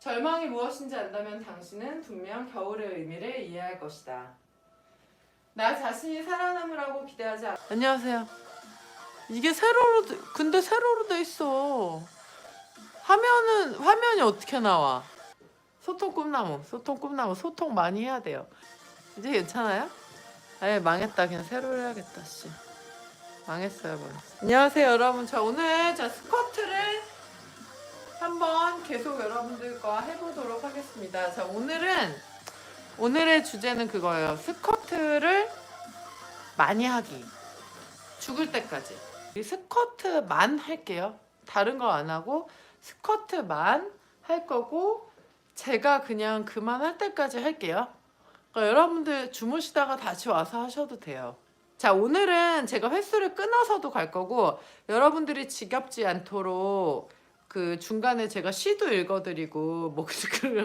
절망이 무엇인지 안다면 당신은 분명 겨울의 의미를 이해할 것이다. 나 자신이 살아남으라고 기대하지 않아. 안녕하세요. 이게 세로로 근데 세로로 돼 있어. 화면이 어떻게 나와? 소통 꿈나무, 소통 많이 해야 돼요. 이제 괜찮아요? 아예 망했다. 그냥 새로 해야겠다. 씨. 망했어요, 망했어. 안녕하세요, 여러분. 자, 오늘 스쿼트를 한번 계속 여러분들과 해보도록 하겠습니다. 자, 오늘의 주제는 그거예요. 스쿼트를 많이 하기. 죽을 때까지. 이 스쿼트만 할게요. 다른 거 안 하고 스쿼트만 할 거고 제가 그냥 그만할 때까지 할게요. 그러니까 여러분들 주무시다가 다시 와서 하셔도 돼요. 자, 오늘은 제가 횟수를 끊어서도 갈 거고 여러분들이 지겹지 않도록 그 중간에 제가 시도 읽어드리고 뭐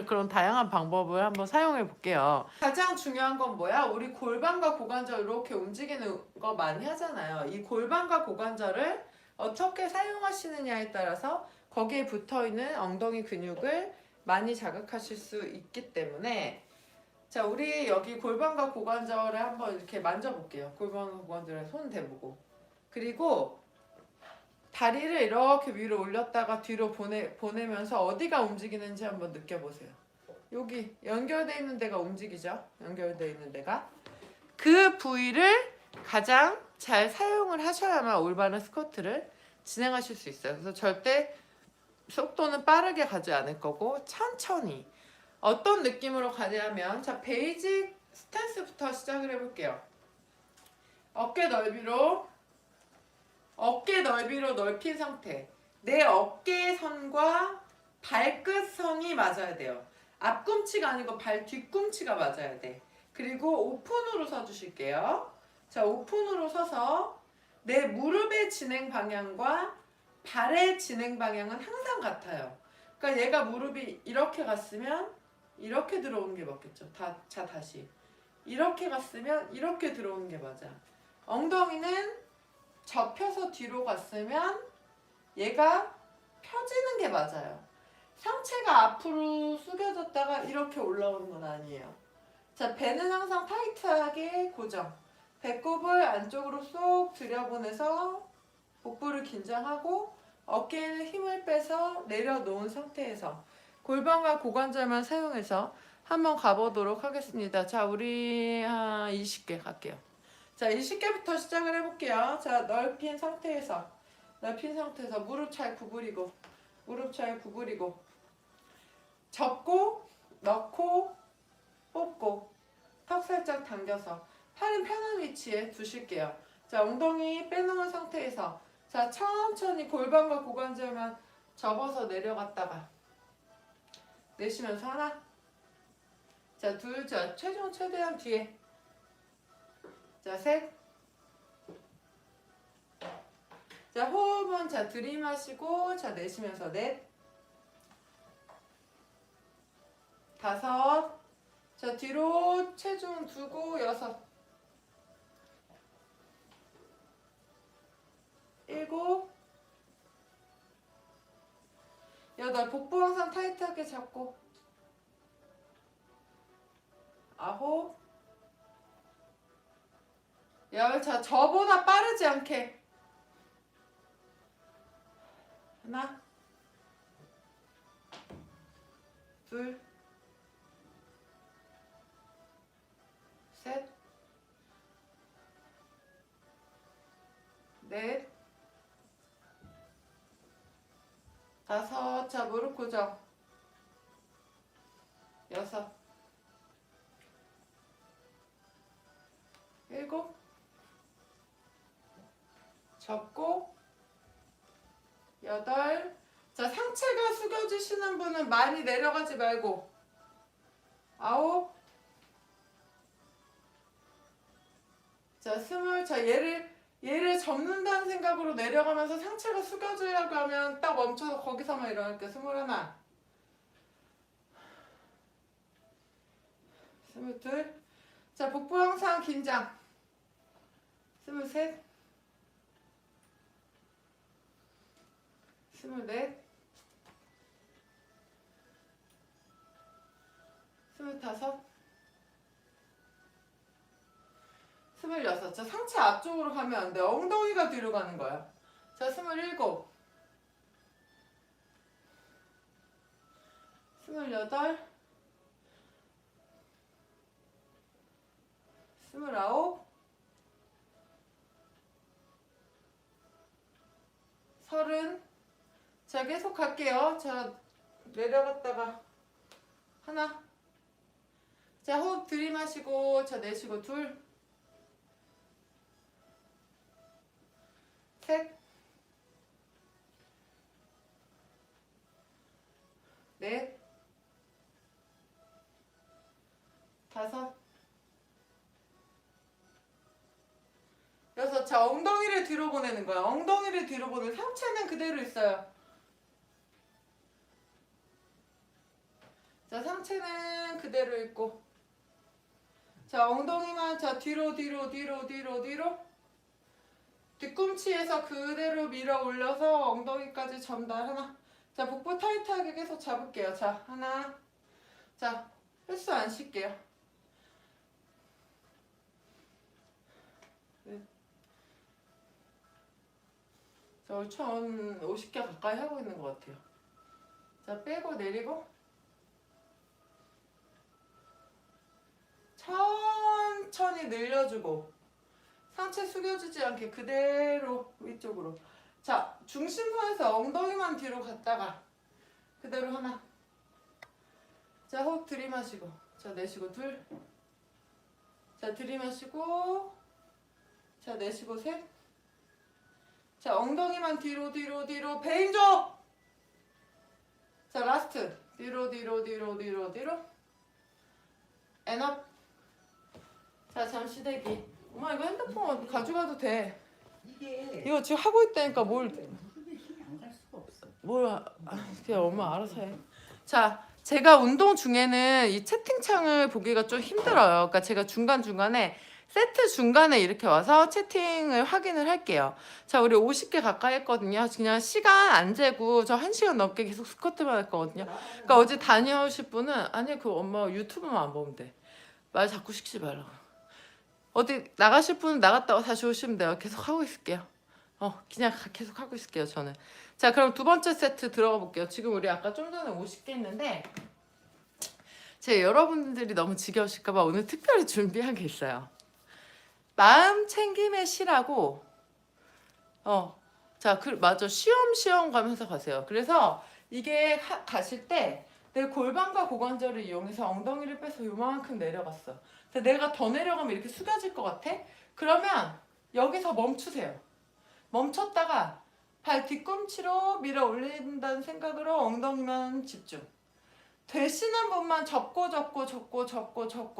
그런 다양한 방법을 한번 사용해 볼게요. 가장 중요한 건 뭐야? 우리 골반과 고관절 이렇게 움직이는 거 많이 하잖아요. 이 골반과 고관절을 어떻게 사용하시느냐에 따라서 거기에 붙어있는 엉덩이 근육을 많이 자극하실 수 있기 때문에 자, 우리 여기 골반과 고관절을 한번 이렇게 만져볼게요. 골반과 고관절에 손 대보고 그리고 다리를 이렇게 위로 올렸다가 뒤로 보내면서 어디가 움직이는지 한번 느껴보세요. 여기 연결되어 있는 데가 움직이죠? 연결되어 있는 데가. 그 부위를 가장 잘 사용을 하셔야만 올바른 스쿼트를 진행하실 수 있어요. 그래서 절대 속도는 빠르게 가지 않을 거고 천천히 어떤 느낌으로 가냐면 자, 베이직 스탠스부터 시작을 해볼게요. 어깨 넓이로 넓힌 상태. 내 어깨선과 발끝선이 맞아야 돼요. 앞꿈치가 아니고 발 뒤꿈치가 맞아야 돼. 그리고 오픈으로 서주실게요. 자, 오픈으로 서서 내 무릎의 진행 방향과 발의 진행 방향은 항상 같아요. 그러니까 얘가 무릎이 이렇게 갔으면 이렇게 들어오는 게 맞겠죠. 자, 다시. 이렇게 갔으면 이렇게 들어오는 게 맞아. 엉덩이는 접혀서 뒤로 갔으면 얘가 펴지는 게 맞아요. 상체가 앞으로 숙여졌다가 이렇게 올라오는 건 아니에요. 자, 배는 항상 타이트하게 고정. 배꼽을 안쪽으로 쏙 들여보내서 복부를 긴장하고 어깨에는 힘을 빼서 내려놓은 상태에서 골반과 고관절만 사용해서 한번 가보도록 하겠습니다. 자, 우리 한 20개 갈게요. 자, 20개부터 시작을 해볼게요. 자, 넓힌 상태에서 무릎 잘 구부리고 접고 넣고 뽑고 턱 살짝 당겨서 팔은 편한 위치에 두실게요. 자, 엉덩이 빼놓은 상태에서 자, 천천히 골반과 고관절만 접어서 내려갔다가 내쉬면서 하나, 자, 둘, 자, 체중 최대한 뒤에, 자, 셋, 자, 호흡은 자, 들이마시고 자, 내쉬면서 넷, 다섯, 자, 뒤로 체중 두고 여섯, 일곱, 여덟, 복부 항상 타이트하게 잡고 아홉, 열, 자, 저보다 빠르지 않게 하나, 둘, 셋, 넷, 다섯, 자, 무릎 고정, 여섯, 일곱, 접고, 여덟, 자, 상체가 숙여지시는 분은 많이 내려가지 말고, 아홉, 자, 스물, 자, 얘를 접는다는 생각으로 내려가면서 상체가 숙여지려고 하면 딱 멈춰서 거기서만 일어날게요. 스물하나, 스물둘, 자, 복부 항상 긴장, 스물셋, 스물넷, 25. 26. 자, 상체 앞쪽으로 가면 안 돼. 엉덩이가 뒤로 가는 거야. 자, 27. 28. 29. 30. 자, 계속 갈게요. 자, 내려갔다가 하나. 자, 호흡 들이마시고, 자, 내쉬고, 둘. 셋. 넷. 다섯. 여섯. 자, 엉덩이를 뒤로 보내는 거야. 엉덩이를 뒤로 보내는. 상체는 그대로 있어요. 자, 상체는 그대로 있고. 자, 엉덩이만 자 뒤로. 뒤꿈치에서 그대로 밀어 올려서 엉덩이까지 전달. 하나. 자, 복부 타이트하게 계속 잡을게요. 자, 하나. 자, 횟수 안 쉴게요. 네. 저 1050개 가까이 하고 있는 것 같아요. 자, 빼고 내리고. 천천히 늘려주고. 상체 숙여주지 않게 그대로 위쪽으로. 자, 중심선에서 엉덩이만 뒤로 갔다가 그대로 하나. 자, 호흡 들이마시고. 자, 내쉬고 둘. 자, 들이마시고. 자, 내쉬고 셋. 자, 엉덩이만 뒤로. 배인조. 자, 라스트. 뒤로. 엔업. 자, 잠시 대기. 엄마, 이거 핸드폰 가져가도 돼. 이거 지금 하고 있다니까 뭘 그냥 엄마 알아서 해. 자, 제가 운동 중에는 이 채팅창을 보기가 좀 힘들어요. 그러니까 제가 중간중간에 세트 중간에 이렇게 와서 채팅을 확인을 할게요. 자, 우리 50개 가까이 했거든요. 그냥 시간 안 재고 저 1시간 넘게 계속 스쿼트만 했거든요. 그러니까 어제 다녀오실 분은 아니 그 엄마 유튜브만 안 보면 돼. 말 자꾸 시키지 말라고. 어디 나가실 분은 나갔다가 다시 오시면 돼요. 계속 하고 있을게요. 그냥 계속 하고 있을게요, 저는. 자, 그럼 두 번째 세트 들어가 볼게요. 지금 우리 아까 좀 전에 50개 했는데 제가 여러분들이 너무 지겨우실까봐 오늘 특별히 준비한 게 있어요. 마음 챙김의 시라고. 자, 맞아. 쉬엄쉬엄 가면서 가세요. 그래서 이게 가실 때 내 골반과 고관절을 이용해서 엉덩이를 빼서 요만큼 내려갔어. 근데 내가 더 내려가면 이렇게 숙여질 것 같아? 그러면 여기서 멈추세요. 멈췄다가 발 뒤꿈치로 밀어 올린다는 생각으로 엉덩이만 집중. 되시는 분만 접고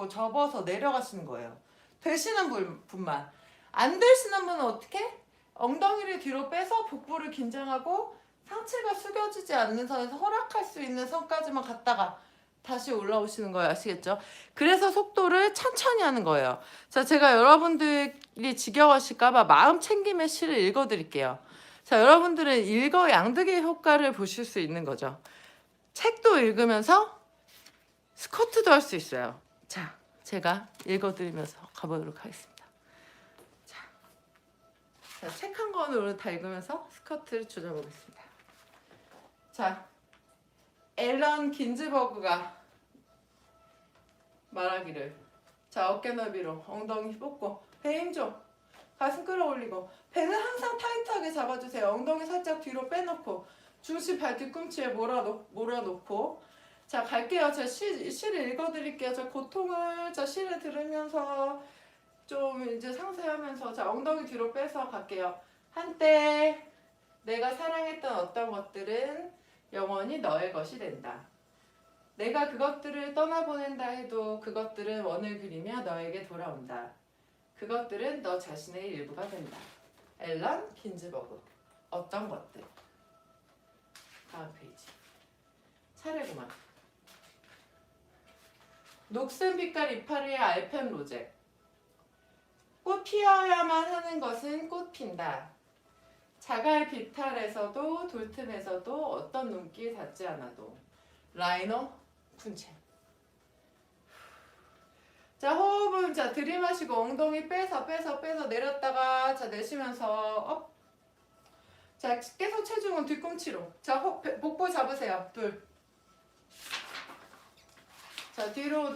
접어서 내려가시는 거예요. 되시는 분만. 안 되시는 분은 어떻게? 엉덩이를 뒤로 빼서 복부를 긴장하고 상체가 숙여지지 않는 선에서 허락할 수 있는 선까지만 갔다가 다시 올라오시는 거예요. 아시겠죠? 그래서 속도를 천천히 하는 거예요. 자, 제가 여러분들이 지겨워하실까봐 마음 챙김의 시를 읽어드릴게요. 자, 여러분들은 일거양득의 효과를 보실 수 있는 거죠. 책도 읽으면서 스쿼트도 할 수 있어요. 자, 제가 읽어드리면서 가보도록 하겠습니다. 자, 책 한 권으로 다 읽으면서 스쿼트를 조져보겠습니다. 자, 앨런 긴즈버그가 말하기를, 자, 어깨 넓이로 엉덩이 뽑고 배 힘줘. 가슴 끌어올리고 배는 항상 타이트하게 잡아주세요. 엉덩이 살짝 뒤로 빼놓고 중심 발 뒤꿈치에 몰아놓고. 자, 갈게요. 자, 시를 읽어드릴게요. 자, 고통을 시를 들으면서 좀 이제 상세하면서. 자, 엉덩이 뒤로 빼서 갈게요. 한때 내가 사랑했던 어떤 것들은 영원히 너의 것이 된다. 내가 그것들을 떠나보낸다 해도 그것들은 원을 그리며 너에게 돌아온다. 그것들은 너 자신의 일부가 된다. 앨런 긴즈버그. 어떤 것들. 다음 페이지. 차례구만. 녹슨 빛깔 이파리의 알펜 로제. 꽃 피어야만 하는 것은 꽃 핀다. 자갈 비탈에서도 돌틈에서도 어떤 눈길 닿지 않아도. 라이너 쿤첸. 자, 호흡은 자 들이마시고 엉덩이 빼서 내렸다가 자 내쉬면서 업. 자, 계속 체중은 뒤꿈치로. 자, 복부 잡으세요. 둘. 자, 뒤로.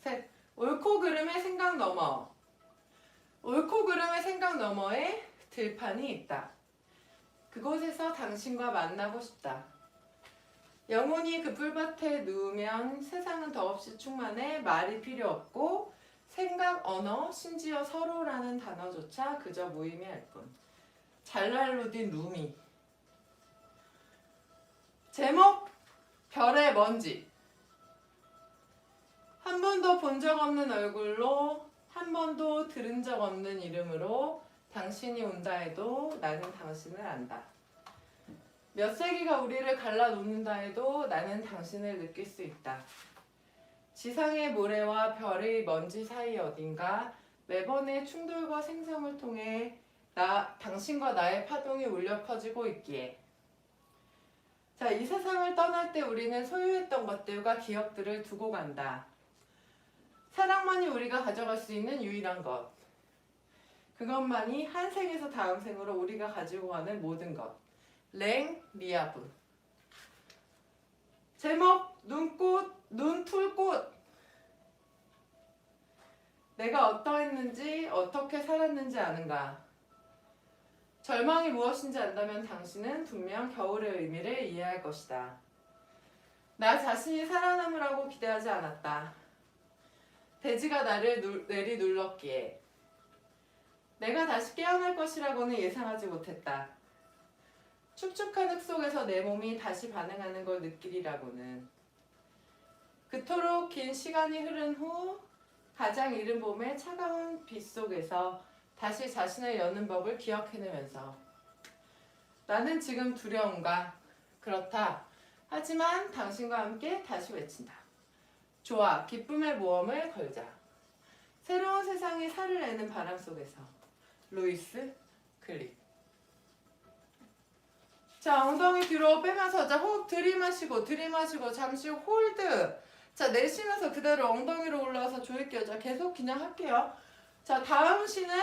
셋. 옳고 그름의 생각 너머. 옳고 그름의 생각 너머에 들판이 있다. 그곳에서 당신과 만나고 싶다. 영혼이 그 뿔밭에 누우면 세상은 더없이 충만해. 말이 필요 없고 생각, 언어, 심지어 서로라는 단어조차 그저 무의미할 뿐. 잘랄루딘 루미. 제목 별의 먼지. 한 번도 본 적 없는 얼굴로 한 번도 들은 적 없는 이름으로 당신이 온다 해도 나는 당신을 안다. 몇 세기가 우리를 갈라놓는다 해도 나는 당신을 느낄 수 있다. 지상의 모래와 별의 먼지 사이 어딘가 매번의 충돌과 생성을 통해 당신과 나의 파동이 울려 퍼지고 있기에. 자, 이 세상을 떠날 때 우리는 소유했던 것들과 기억들을 두고 간다. 사랑만이 우리가 가져갈 수 있는 유일한 것. 그것만이 한 생에서 다음 생으로 우리가 가지고 가는 모든 것. 랭 리아브. 제목 눈툴꽃. 내가 어떠했는지 어떻게 살았는지 아는가. 절망이 무엇인지 안다면 당신은 분명 겨울의 의미를 이해할 것이다. 나 자신이 살아남으라고 기대하지 않았다. 대지가 나를 내리눌렀기에. 내가 다시 깨어날 것이라고는 예상하지 못했다. 축축한 흙 속에서 내 몸이 다시 반응하는 걸 느끼리라고는. 그토록 긴 시간이 흐른 후 가장 이른 봄의 차가운 빛 속에서 다시 자신을 여는 법을 기억해내면서 나는 지금 두려운가? 그렇다. 하지만 당신과 함께 다시 외친다. 좋아, 기쁨의 모험을 걸자. 새로운 세상이 살을 내는 바람 속에서. 루이스 클릭. 자, 엉덩이 뒤로 빼면서 자 호흡 들이마시고 잠시 홀드. 자, 내쉬면서 그대로 엉덩이로 올라와서 조일게요. 자, 계속 그냥 할게요. 자, 다음 시는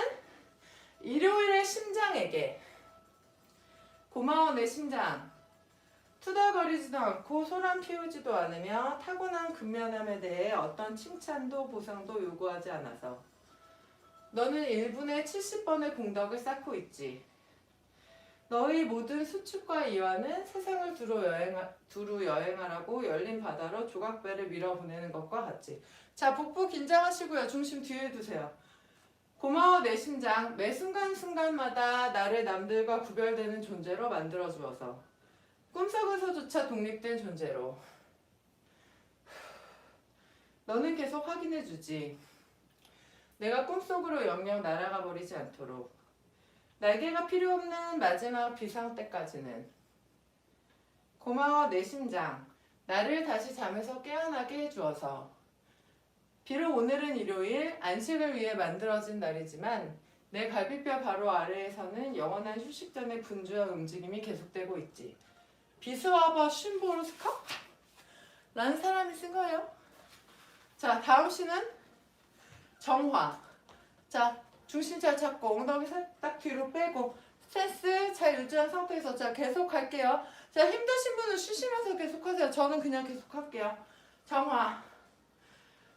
일요일의 심장에게. 고마워 내 심장. 투덜거리지도 않고 소란 피우지도 않으며 타고난 근면함에 대해 어떤 칭찬도 보상도 요구하지 않아서. 너는 1분에 70번의 공덕을 쌓고 있지. 너의 모든 수축과 이완은 세상을 두루 여행하라고 열린 바다로 조각배를 밀어보내는 것과 같지. 자, 복부 긴장하시고요. 중심 뒤에 두세요. 고마워 내 심장. 매 순간순간마다 나를 남들과 구별되는 존재로 만들어주어서. 꿈속에서조차 독립된 존재로. 너는 계속 확인해주지. 내가 꿈속으로 영영 날아가 버리지 않도록. 날개가 필요 없는 마지막 비상 때까지는. 고마워 내 심장. 나를 다시 잠에서 깨어나게 해주어서. 비록 오늘은 일요일, 안식을 위해 만들어진 날이지만 내 갈비뼈 바로 아래에서는 영원한 휴식 전의 분주한 움직임이 계속되고 있지. 비스와버 슌보르스카? 라는 사람이 쓴 거예요. 자, 다음 시는 정화. 자, 중심 잘 잡고 엉덩이 살짝 뒤로 빼고 스트레스 잘 유지한 상태에서 자 계속 할게요. 자, 힘드신 분은 쉬시면서 계속하세요. 저는 그냥 계속할게요. 정화.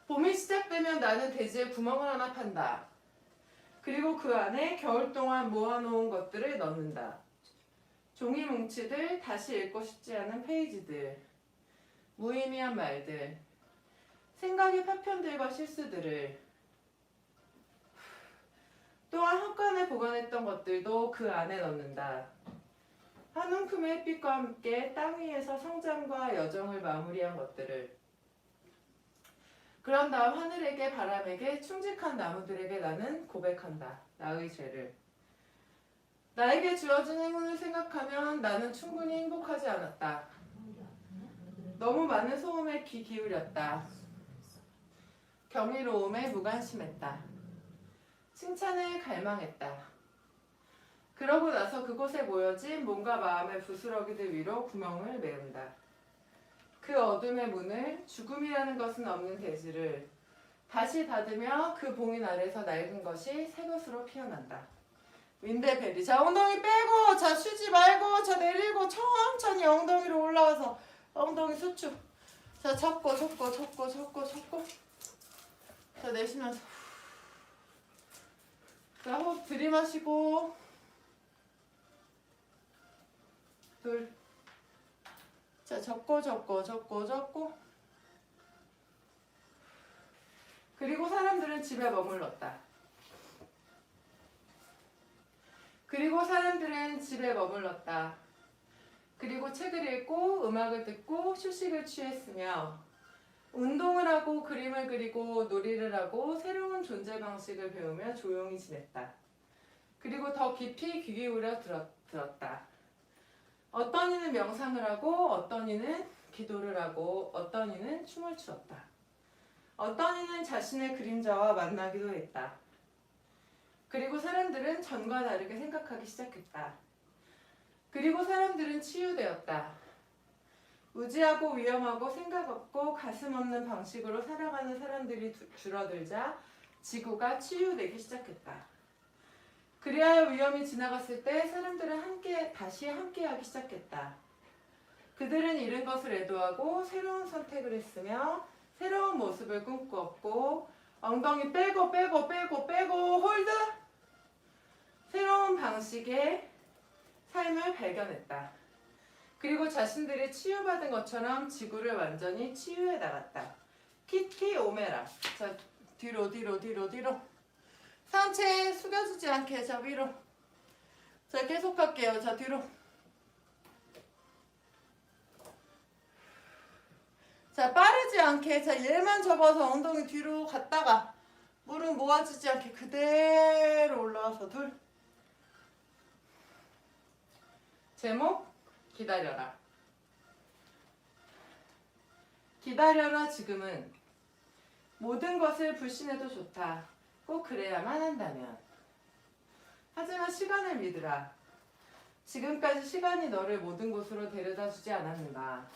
봄이 시작되면 나는 대지에 구멍을 하나 판다. 그리고 그 안에 겨울 동안 모아놓은 것들을 넣는다. 종이 뭉치들, 다시 읽고 싶지 않은 페이지들, 무의미한 말들, 생각의 파편들과 실수들을. 또한 헛간에 보관했던 것들도 그 안에 넣는다. 한 움큼의 햇빛과 함께 땅 위에서 성장과 여정을 마무리한 것들을. 그런 다음 하늘에게 바람에게 충직한 나무들에게 나는 고백한다. 나의 죄를. 나에게 주어진 행운을 생각하면 나는 충분히 행복하지 않았다. 너무 많은 소음에 귀 기울였다. 경이로움에 무관심했다. 칭찬을 갈망했다. 그러고 나서 그곳에 모여진 몸과 마음의 부스러기들 위로 구멍을 메운다. 그 어둠의 문을 죽음이라는 것은 없는 대지를 다시 닫으며 그 봉인 아래서 낡은 것이 새 것으로 피어난다. 윈드베리. 자, 엉덩이 빼고, 자, 쉬지 말고, 자, 내리고, 천천히 엉덩이로 올라와서 엉덩이 수축. 자, 쳤고. 자, 내쉬면서. 자, 호흡 들이마시고. 둘. 자, 접고. 그리고 사람들은 집에 머물렀다. 그리고 책을 읽고 음악을 듣고 휴식을 취했으며 운동을 하고 그림을 그리고 놀이를 하고 새로운 존재 방식을 배우며 조용히 지냈다. 그리고 더 깊이 귀 기울여 들었다. 어떤 이는 명상을 하고 어떤 이는 기도를 하고 어떤 이는 춤을 추었다. 어떤 이는 자신의 그림자와 만나기도 했다. 그리고 사람들은 전과 다르게 생각하기 시작했다. 그리고 사람들은 치유되었다. 우지하고 위험하고 생각 없고 가슴 없는 방식으로 살아가는 사람들이 줄어들자 지구가 치유되기 시작했다. 그리하여 위험이 지나갔을 때 사람들은 다시 함께하기 시작했다. 그들은 잃은 것을 애도하고 새로운 선택을 했으며 새로운 모습을 꿈꾸었고 엉덩이 빼고 홀드! 새로운 방식의 삶을 발견했다. 그리고 자신들이 치유받은 것처럼 지구를 완전히 치유해 나갔다. 키키 오메라. 자, 뒤로. 상체 숙여지지 않게 자 위로. 자, 계속 갈게요. 자, 뒤로. 자, 빠르지 않게. 자, 얘만 접어서 엉덩이 뒤로 갔다가 무릎 모아지지 않게 그대로 올라와서 둘. 제목 기다려라. 기다려라. 지금은 모든 것을 불신해도 좋다. 꼭 그래야만 한다면. 하지만 시간을 믿으라. 지금까지 시간이 너를 모든 곳으로 데려다 주지 않았는가.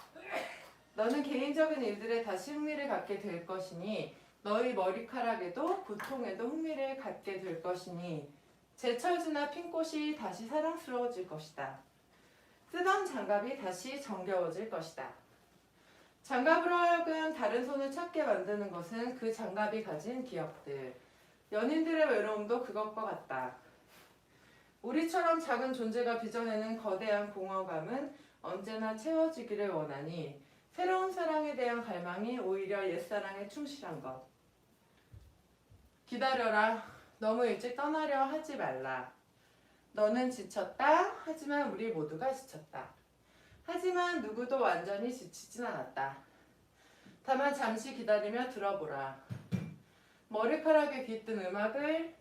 너는 개인적인 일들에 다시 흥미를 갖게 될 것이니 너희 머리카락에도 고통에도 흥미를 갖게 될 것이니 제철지나 핀 꽃이 다시 사랑스러워질 것이다. 쓰던 장갑이 다시 정겨워질 것이다. 장갑으로 하여금 다른 손을 찾게 만드는 것은 그 장갑이 가진 기억들. 연인들의 외로움도 그것과 같다. 우리처럼 작은 존재가 빚어내는 거대한 공허감은 언제나 채워지기를 원하니 새로운 사랑에 대한 갈망이 오히려 옛사랑에 충실한 것. 기다려라. 너무 일찍 떠나려 하지 말라. 너는 지쳤다. 하지만 우리 모두가 지쳤다. 하지만 누구도 완전히 지치진 않았다. 다만 잠시 기다리며 들어보라. 머리카락에 깃든 음악을,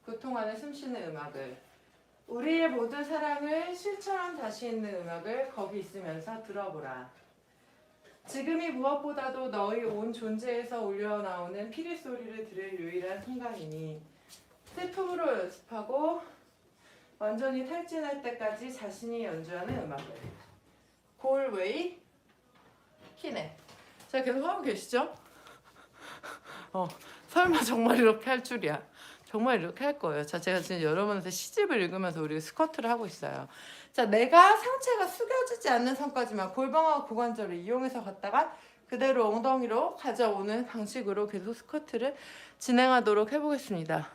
고통 안에 숨쉬는 음악을, 우리의 모든 사랑을 실처럼 다시 있는 음악을 거기 있으면서 들어보라. 지금이 무엇보다도 너희 온 존재에서 울려나오는 피리 소리를 들을 유일한 순간이니 슬픔으로 연습하고 완전히 탈진할 때까지 자신이 연주하는 음악을. 골웨이 키네. 자, 계속 하고 계시죠? 설마 정말 이렇게 할 줄이야. 정말 이렇게 할 거예요. 자, 제가 지금 여러분한테 시집을 읽으면서 우리가 스쿼트를 하고 있어요. 자, 내가 상체가 숙여지지 않는 선까지만 골반과 고관절을 이용해서 갔다가 그대로 엉덩이로 가져오는 방식으로 계속 스쿼트를 진행하도록 해보겠습니다.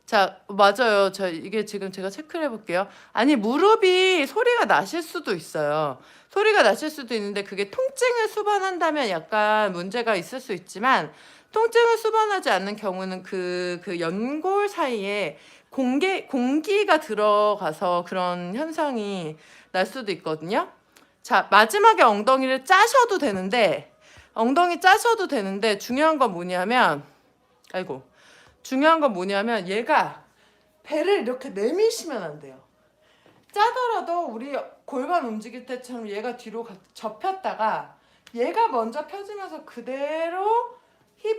자, 맞아요. 이게 지금 제가 체크를 해볼게요. 아니, 무릎이 소리가 나실 수도 있어요. 소리가 나실 수도 있는데 그게 통증을 수반한다면 약간 문제가 있을 수 있지만 통증을 수반하지 않는 경우는 그 연골 사이에 공기가 들어가서 그런 현상이 날 수도 있거든요. 자, 마지막에 엉덩이를 짜셔도 되는데 중요한 건 뭐냐면 얘가 배를 이렇게 내미시면 안 돼요. 짜더라도 우리 골반 움직일 때처럼 얘가 뒤로 접혔다가 얘가 먼저 펴지면서 그대로 힙을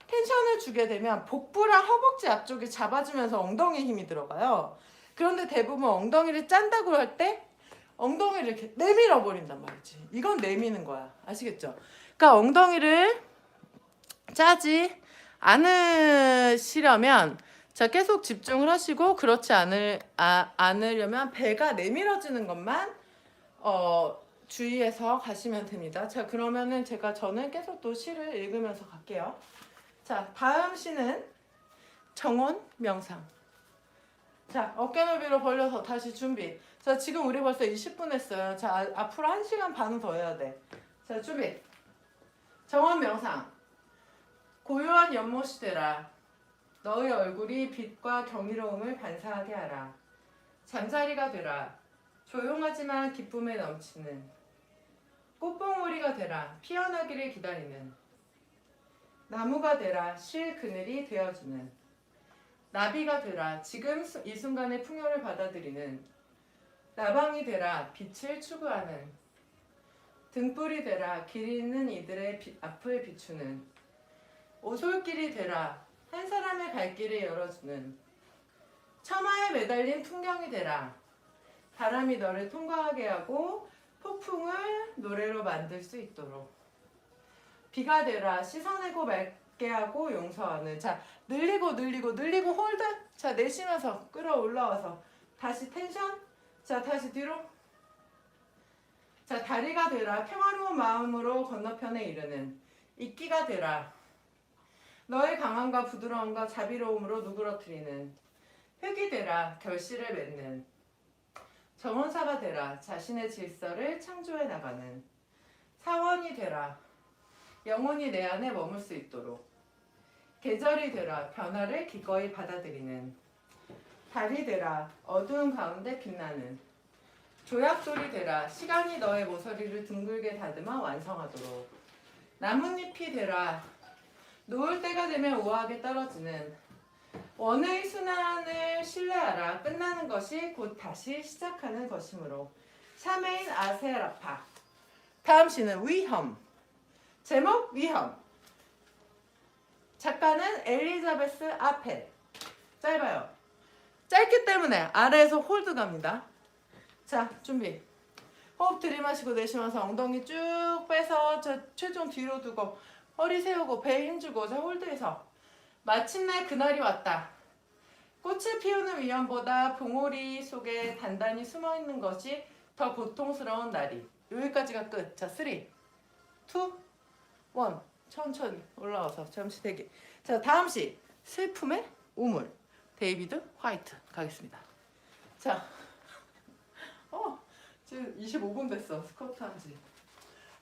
텐션을 주게 되면 복부랑 허벅지 앞쪽이 잡아주면서 엉덩이에 힘이 들어가요. 그런데 대부분 엉덩이를 짠다고 할 때 엉덩이를 이렇게 내밀어 버린단 말이지. 이건 내미는 거야. 아시겠죠? 그러니까 엉덩이를 짜지 않으시려면 자 계속 집중을 하시고 그렇지 않으려면 배가 내밀어지는 것만 주의해서 가시면 됩니다. 자 그러면은 저는 계속 또 시를 읽으면서 갈게요. 자 다음 시는 정원 명상. 자 어깨 넓이로 벌려서 다시 준비. 자 지금 우리 벌써 20분 했어요. 자 앞으로 1시간 반은 더 해야 돼. 자 준비. 정원 명상. 고요한 연못이 되라. 너의 얼굴이 빛과 경이로움을 반사하게 하라. 잠자리가 되라. 조용하지만 기쁨에 넘치는 꽃봉오리가 되라. 피어나기를 기다리는 나무가 되라. 쉴 그늘이 되어주는 나비가 되라. 지금 이 순간의 풍요를 받아들이는 나방이 되라. 빛을 추구하는 등불이 되라. 길 잃는 이들의 앞을 비추는 오솔길이 되라. 한 사람의 갈 길을 열어주는 처마에 매달린 풍경이 되라. 바람이 너를 통과하게 하고 폭풍을 노래로 만들 수 있도록 비가 되라. 씻어내고 맑게 하고 용서하는 자 늘리고 홀드 자 내쉬면서 끌어올라와서 다시 텐션 자 다시 뒤로 자 다리가 되라. 평화로운 마음으로 건너편에 이르는 이끼가 되라. 너의 강함과 부드러움과 자비로움으로 누그러뜨리는 흙이 되라. 결실을 맺는 정원사가 되라. 자신의 질서를 창조해 나가는 사원이 되라. 영원히 내 안에 머물 수 있도록 계절이 되라. 변화를 기꺼이 받아들이는 달이 되라. 어두운 가운데 빛나는 조약돌이 되라. 시간이 너의 모서리를 둥글게 다듬어 완성하도록 나뭇잎이 되라. 놓을 때가 되면 우아하게 떨어지는 원의 순환을 신뢰하라. 끝나는 것이 곧 다시 시작하는 것이므로 샤메인 아세라파. 다음 시는 위험. 제목 위험. 작가는 엘리자베스 아펠. 짧아요. 짧기 때문에 아래에서 홀드 갑니다. 자 준비. 호흡 들이마시고 내쉬면서 엉덩이 쭉 빼서 체중 뒤로 두고 허리 세우고 배에 힘주고 자 홀드해서 마침내 그날이 왔다. 꽃을 피우는 위험보다 봉오리 속에 단단히 숨어있는 것이 더 고통스러운 날이. 여기까지가 끝. 자 3, 2, 1 천천히 올라와서 잠시 대기. 자 다음 시 슬픔의 우물 데이비드 화이트 가겠습니다. 자 지금 25분 됐어 스쿼트 한지.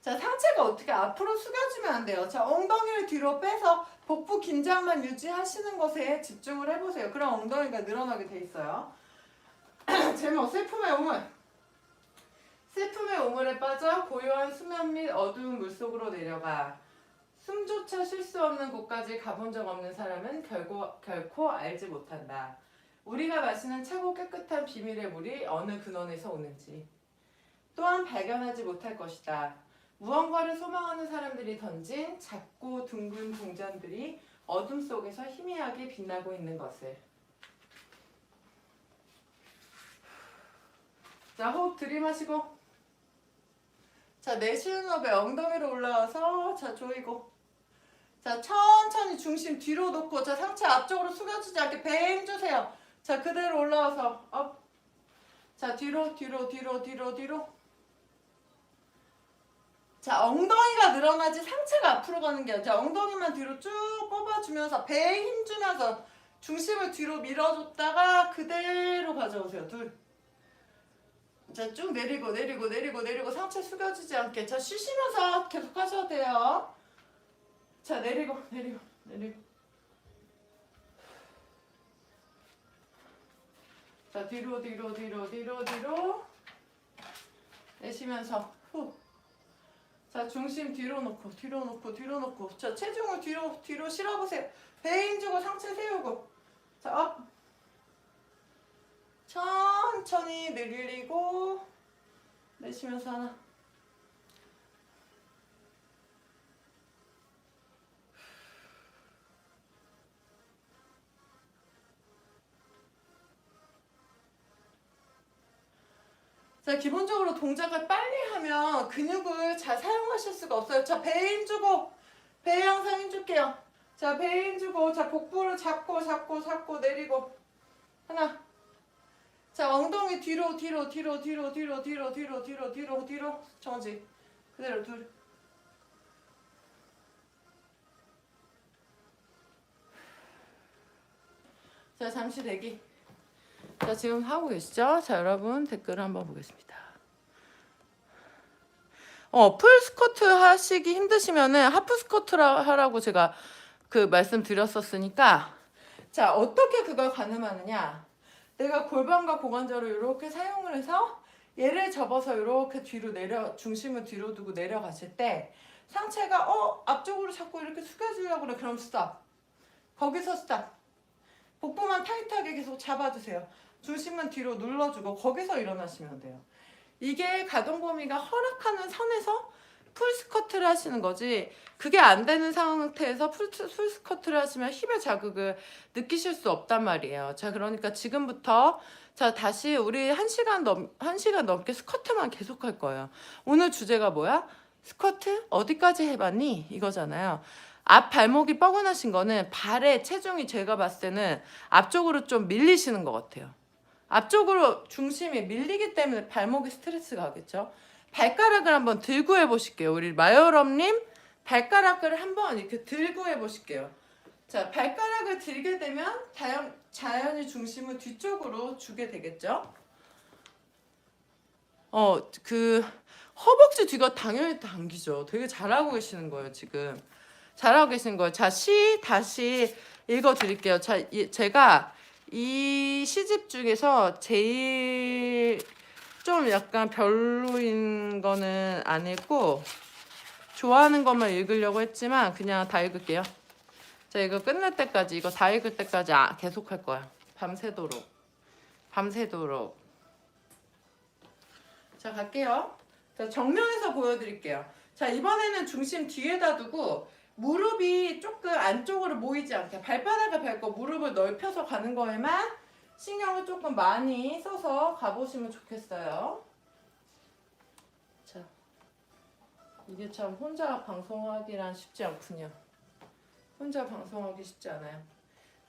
자 상체가 어떻게 앞으로 숙여지면 안 돼요. 자 엉덩이를 뒤로 빼서 복부 긴장만 유지하시는 것에 집중을 해보세요. 그럼 엉덩이가 늘어나게 돼 있어요. 제목 슬픔의 우물. 슬픔의 우물에 빠져 고요한 수면 및 어두운 물속으로 내려가 숨조차 쉴 수 없는 곳까지 가본 적 없는 사람은 결코 알지 못한다. 우리가 마시는 차고 깨끗한 비밀의 물이 어느 근원에서 오는지 또한 발견하지 못할 것이다. 무언가를 소망하는 사람들이 던진 작고 둥근 동전들이 어둠 속에서 희미하게 빛나고 있는 것을. 자 호흡 들이마시고 자 내쉬는 호흡에 엉덩이로 올라와서 자 조이고 자 천천히 중심 뒤로 놓고 자 상체 앞쪽으로 숙여지지 않게 배에 힘주세요. 자 그대로 올라와서 업. 자 뒤로 자 엉덩이가 늘어나지 상체가 앞으로 가는 게 아니라 자, 엉덩이만 뒤로 쭉 뽑아주면서 배에 힘주면서 중심을 뒤로 밀어줬다가 그대로 가져오세요. 둘. 자 쭉 내리고 상체 숙여지지 않게 자 쉬시면서 계속 하셔도 돼요. 자 내리고 자 뒤로 내쉬면서 후. 자 중심 뒤로 놓고 자 체중을 뒤로 실어보세요. 배에 힘주고 상체 세우고 자 업. 천천히 늘리고 내쉬면서 하나. 자 자, 기본적으로 동작을 빨리 하면 근육을 잘 사용하실 수가 없어요. 자, 배에 힘주고, 배에 항상 힘줄게요. 자, 배에 힘주고, 자, 복부를 잡고 내리고. 하나. 자, 엉덩이 뒤로 정지. 그대로 둘. 자, 잠시 대기. 자, 지금 하고 계시죠? 자, 여러분 댓글을 한번 보겠습니다. 풀 스쿼트 하시기 힘드시면은 하프 스쿼트라 하라고 제가 그 말씀 드렸었으니까, 자, 어떻게 그걸 가늠하느냐? 내가 골반과 고관절을 이렇게 사용을 해서 얘를 접어서 이렇게 뒤로 중심을 뒤로 두고 내려갔을 때 상체가 앞쪽으로 자꾸 이렇게 숙여주려고 그래. 그럼 스탑. 거기서 스탑. 복부만 타이트하게 계속 잡아주세요. 중심은 뒤로 눌러주고 거기서 일어나시면 돼요. 이게 가동 범위가 허락하는 선에서 풀 스쿼트를 하시는 거지, 그게 안 되는 상태에서 풀 스쿼트를 하시면 힙의 자극을 느끼실 수 없단 말이에요. 자, 그러니까 지금부터 자, 다시 우리 1시간 넘게 스쿼트만 계속 할 거예요. 오늘 주제가 뭐야? 스쿼트 어디까지 해봤니? 이거잖아요. 앞 발목이 뻐근하신 거는 발의 체중이 제가 봤을 때는 앞쪽으로 좀 밀리시는 것 같아요. 앞쪽으로 중심이 밀리기 때문에 발목이 스트레스가 가겠죠. 발가락을 한번 들고 해보실게요. 우리 마요럼님 발가락을 한번 이렇게 들고 해보실게요. 자, 발가락을 들게 되면 자연히 중심을 뒤쪽으로 주게 되겠죠. 그 허벅지 뒤가 당연히 당기죠. 되게 잘하고 계시는 거예요, 지금. 잘하고 계신 거예요. 자, 다시 읽어드릴게요. 자, 제가 이 시집 중에서 제일 좀 약간 별로인 거는 안 읽고 좋아하는 것만 읽으려고 했지만 그냥 다 읽을게요. 자, 이거 끝날 때까지, 이거 다 읽을 때까지 계속 할 거야. 밤새도록. 자, 갈게요. 자, 정면에서 보여드릴게요. 자, 이번에는 중심 뒤에다 두고 무릎이 조금 안쪽으로 모이지 않게 발바닥을 밟고 무릎을 넓혀서 가는 거에만 신경을 조금 많이 써서 가보시면 좋겠어요. 자, 이게 참 혼자 방송하기란 쉽지 않군요. 혼자 방송하기 쉽지 않아요.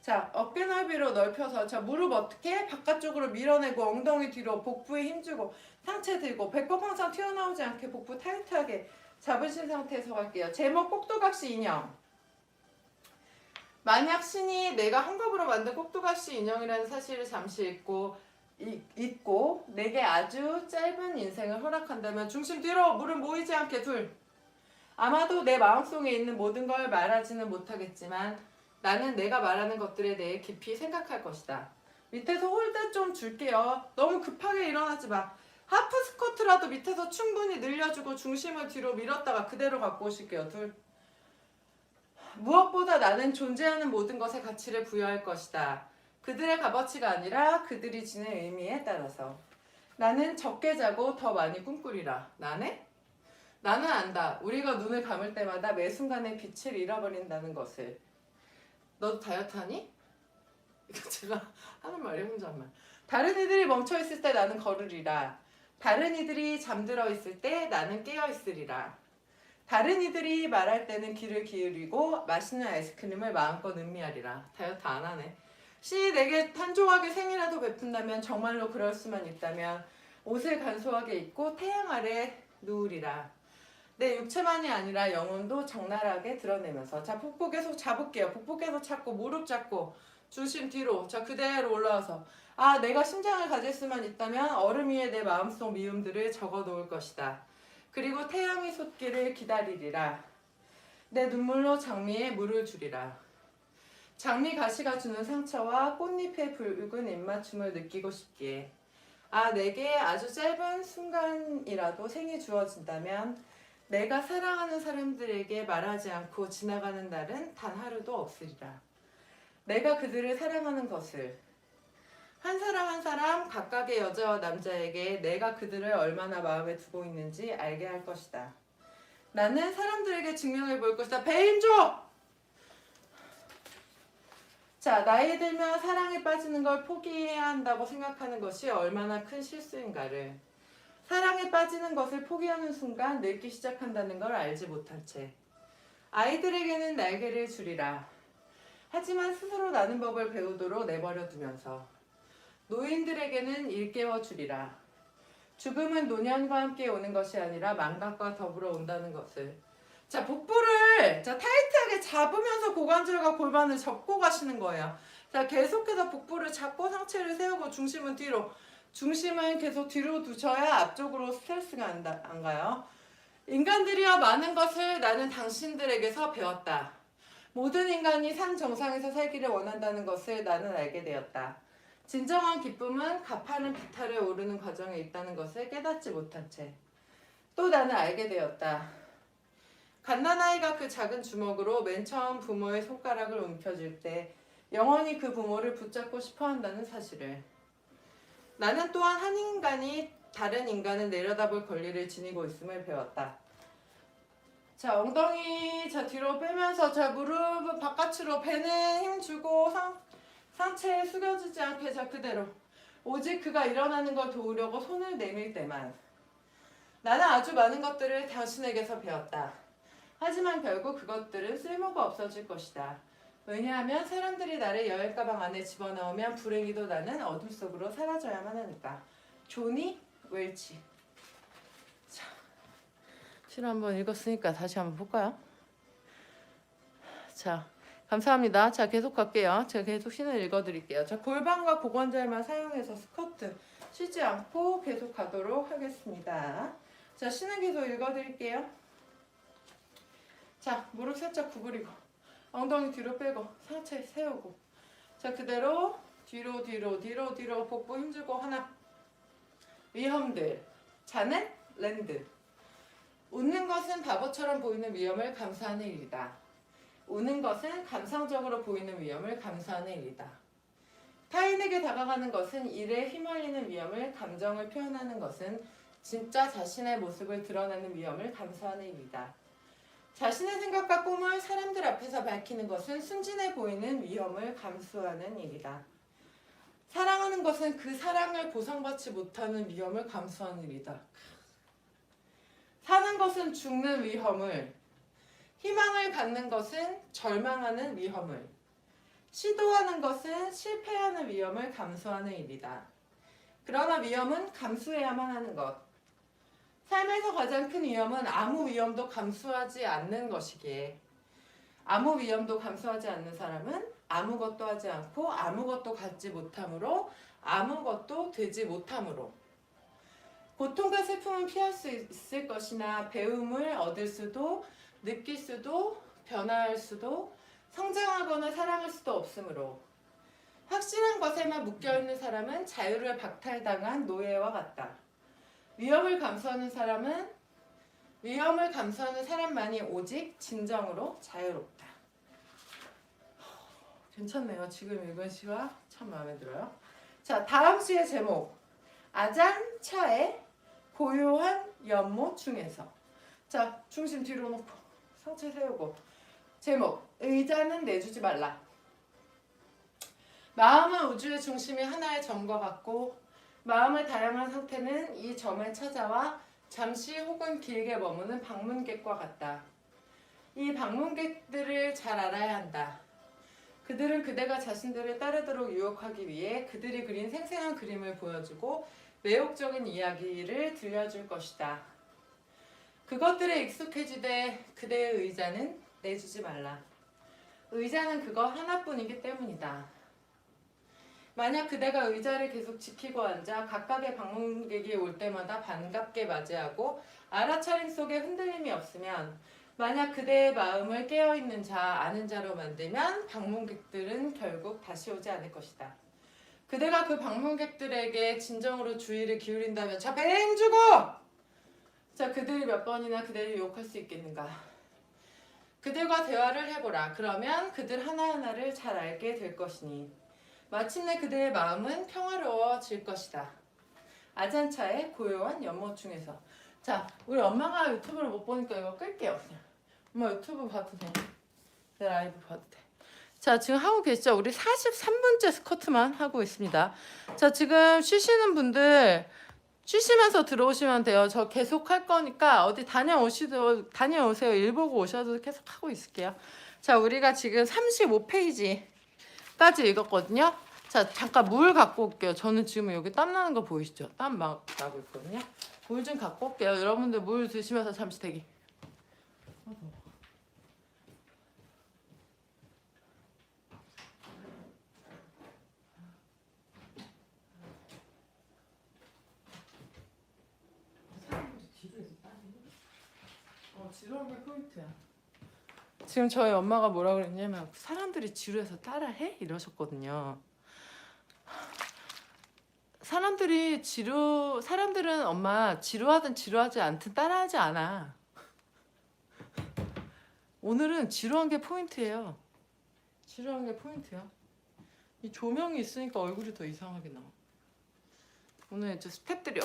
자, 어깨 넓이로 넓혀서, 자, 무릎 어떻게? 바깥쪽으로 밀어내고 엉덩이 뒤로 복부에 힘주고 상체 들고 배꼽 항상 튀어나오지 않게 복부 타이트하게 잡으신 상태에서 갈게요. 제목 꼭두각시 인형. 만약 신이 내가 한겹으로 만든 꼭두각시 인형이라는 사실을 잠시 잊고 내게 아주 짧은 인생을 허락한다면 중심 뒤로 무릎 모이지 않게 둘. 아마도 내 마음속에 있는 모든 걸 말하지는 못하겠지만 나는 내가 말하는 것들에 대해 깊이 생각할 것이다. 밑에서 홀드 좀 줄게요. 너무 급하게 일어나지 마. 하프 스쿼트라도 밑에서 충분히 늘려주고 중심을 뒤로 밀었다가 그대로 갖고 오실게요. 둘. 무엇보다 나는 존재하는 모든 것에 가치를 부여할 것이다. 그들의 값어치가 아니라 그들이 지닌 의미에 따라서. 나는 적게 자고 더 많이 꿈꾸리라. 나네? 나는 안다. 우리가 눈을 감을 때마다 매 순간의 빛을 잃어버린다는 것을. 너도 다이어트 하니? 이거 제가 하는 말이 혼잣말. 다른 이들이 멈춰있을 때 나는 걸으리라. 다른 이들이 잠들어 있을 때 나는 깨어 있으리라. 다른 이들이 말할 때는 귀를 기울이고 맛있는 아이스크림을 마음껏 음미하리라. 다이어트 안 하네. 신이 내게 한 조각의 생이라도 베푼다면, 정말로 그럴 수만 있다면 옷을 간소하게 입고 태양 아래 누우리라. 내 육체만이 아니라 영혼도 적나라하게 드러내면서. 자, 복부 계속 잡을게요. 복부 계속 잡고 무릎 잡고 중심 뒤로. 자, 그대로 올라와서 내가 심장을 가질 수만 있다면 얼음 위에 내 마음속 미움들을 적어 놓을 것이다. 그리고 태양이 솟기를 기다리리라. 내 눈물로 장미에 물을 주리라. 장미 가시가 주는 상처와 꽃잎의 붉은 입맞춤을 느끼고 싶기에. 내게 아주 짧은 순간이라도 생이 주어진다면 내가 사랑하는 사람들에게 말하지 않고 지나가는 날은 단 하루도 없으리라. 내가 그들을 사랑하는 것을, 한 사람 한 사람 각각의 여자와 남자에게 내가 그들을 얼마나 마음에 두고 있는지 알게 할 것이다. 나는 사람들에게 증명해 볼 것이다. 배인조! 자, 나이 들면 사랑에 빠지는 걸 포기해야 한다고 생각하는 것이 얼마나 큰 실수인가를. 사랑에 빠지는 것을 포기하는 순간 늙기 시작한다는 걸 알지 못한 채 아이들에게는 날개를 주리라. 하지만 스스로 나는 법을 배우도록 내버려 두면서 노인들에게는 일깨워 주리라. 죽음은 노년과 함께 오는 것이 아니라 망각과 더불어 온다는 것을. 자, 복부를 타이트하게 잡으면서 고관절과 골반을 접고 가시는 거예요. 자, 계속해서 복부를 잡고 상체를 세우고 중심은 뒤로. 중심은 계속 뒤로 두셔야 앞쪽으로 스트레스가 안 가요. 인간들이여 많은 것을 나는 당신들에게서 배웠다. 모든 인간이 산 정상에서 살기를 원한다는 것을 나는 알게 되었다. 진정한 기쁨은 가파른 비탈을 오르는 과정에 있다는 것을 깨닫지 못한 채 또 나는 알게 되었다. 갓난아이가 그 작은 주먹으로 맨 처음 부모의 손가락을 움켜쥘 때 영원히 그 부모를 붙잡고 싶어한다는 사실을. 나는 또한 한 인간이 다른 인간을 내려다볼 권리를 지니고 있음을 배웠다. 자, 엉덩이 뒤로 빼면서 무릎 바깥으로 배는 힘주고 상체에 숙여지지 않게 그대로. 오직 그가 일어나는 걸 도우려고 손을 내밀 때만. 나는 아주 많은 것들을 당신에게서 배웠다. 하지만 결국 그것들은 쓸모가 없어질 것이다. 왜냐하면 사람들이 나를 여행 가방 안에 집어넣으면 불행히도 나는 어둠 속으로 사라져야만 하니까. 조니 웰치. 자, 실 한번 읽었으니까 다시 한번 볼까요? 자, 감사합니다. 자, 계속 갈게요. 제가 계속 신을 읽어드릴게요. 자, 골반과 고관절만 사용해서 스쿼트 쉬지 않고 계속 가도록 하겠습니다. 자, 신을 계속 읽어드릴게요. 자, 무릎 살짝 구부리고 엉덩이 뒤로 빼고 상체 세우고. 자, 그대로 뒤로 복부 힘주고 하나. 위험들. 자넷 랜드. 웃는 것은 바보처럼 보이는 위험을 감수하는 일이다. 우는 것은 감상적으로 보이는 위험을 감수하는 일이다. 타인에게 다가가는 것은 일에 휘말리는 위험을, 감정을 표현하는 것은 진짜 자신의 모습을 드러내는 위험을 감수하는 일이다. 자신의 생각과 꿈을 사람들 앞에서 밝히는 것은 순진해 보이는 위험을 감수하는 일이다. 사랑하는 것은 그 사랑을 보상받지 못하는 위험을 감수하는 일이다. 사는 것은 죽는 위험을, 희망을 갖는 것은 절망하는 위험을, 시도하는 것은 실패하는 위험을 감수하는 일이다. 그러나 위험은 감수해야만 하는 것. 삶에서 가장 큰 위험은 아무 위험도 감수하지 않는 것이기에 아무 위험도 감수하지 않는 사람은 아무것도 하지 않고 아무것도 갖지 못함으로 아무것도 되지 못함으로 고통과 슬픔은 피할 수 있을 것이나 배움을 얻을 수도 느낄 수도 변화할 수도 성장하거나 사랑할 수도 없으므로 확실한 것에만 묶여있는 사람은 자유를 박탈당한 노예와 같다. 위험을 감수하는 사람만이 오직 진정으로 자유롭다. 괜찮네요. 지금 읽은 시가 참 마음에 들어요. 자, 다음 시의 제목. 아잔차의 고요한 연못 중에서. 자, 중심 뒤로 놓고 상체 세우고. 제목. 의자는 내주지 말라. 마음은 우주의 중심이 하나의 점과 같고 마음의 다양한 상태는 이 점을 찾아와 잠시 혹은 길게 머무는 방문객과 같다. 이 방문객들을 잘 알아야 한다. 그들은 그대가 자신들을 따르도록 유혹하기 위해 그들이 그린 생생한 그림을 보여주고 매혹적인 이야기를 들려줄 것이다. 그것들에 익숙해지되 그대의 의자는 내주지 말라. 의자는 그거 하나뿐이기 때문이다. 만약 그대가 의자를 계속 지키고 앉아 각각의 방문객이 올 때마다 반갑게 맞이하고 알아차림 속에 흔들림이 없으면, 만약 그대의 마음을 깨어있는 자, 아는 자로 만들면 방문객들은 결국 다시 오지 않을 것이다. 그대가 그 방문객들에게 진정으로 주의를 기울인다면, 자, 뱅 주고! 자, 그들이 몇 번이나 그대를 유혹할 수 있겠는가? 그들과 대화를 해보라. 그러면 그들 하나하나를 잘 알게 될 것이니 마침내 그대의 마음은 평화로워질 것이다. 아잔차의 고요한 연못 중에서. 자, 우리 엄마가 유튜브를 못 보니까 이거 끌게요. 그냥. 엄마 유튜브 봐도 돼. 내 라이브 봐도 돼. 자, 지금 하고 계시죠? 우리 43분째 스쿼트만 하고 있습니다. 자, 지금 쉬시는 분들 쉬시면서 들어오시면 돼요. 저 계속 할 거니까 어디 다녀오세요. 일 보고 오셔도 계속 하고 있을게요. 자, 우리가 지금 35페이지까지 읽었거든요. 자, 잠깐 물 갖고 올게요. 저는 지금 여기 땀 나는 거 보이시죠? 땀 막 나고 있거든요. 물 좀 갖고 올게요. 여러분들 물 드시면서 잠시 대기. 지루한 게 포인트야. 지금 저희 엄마가 뭐라 그랬냐면 사람들이 지루해서 따라해? 이러셨거든요. 사람들은 엄마 지루하든 지루하지 않든 따라하지 않아. 오늘은 지루한 게 포인트예요. 지루한 게 포인트야. 이 조명이 있으니까 얼굴이 더 이상하게 나와. 오늘 이제 스태프들이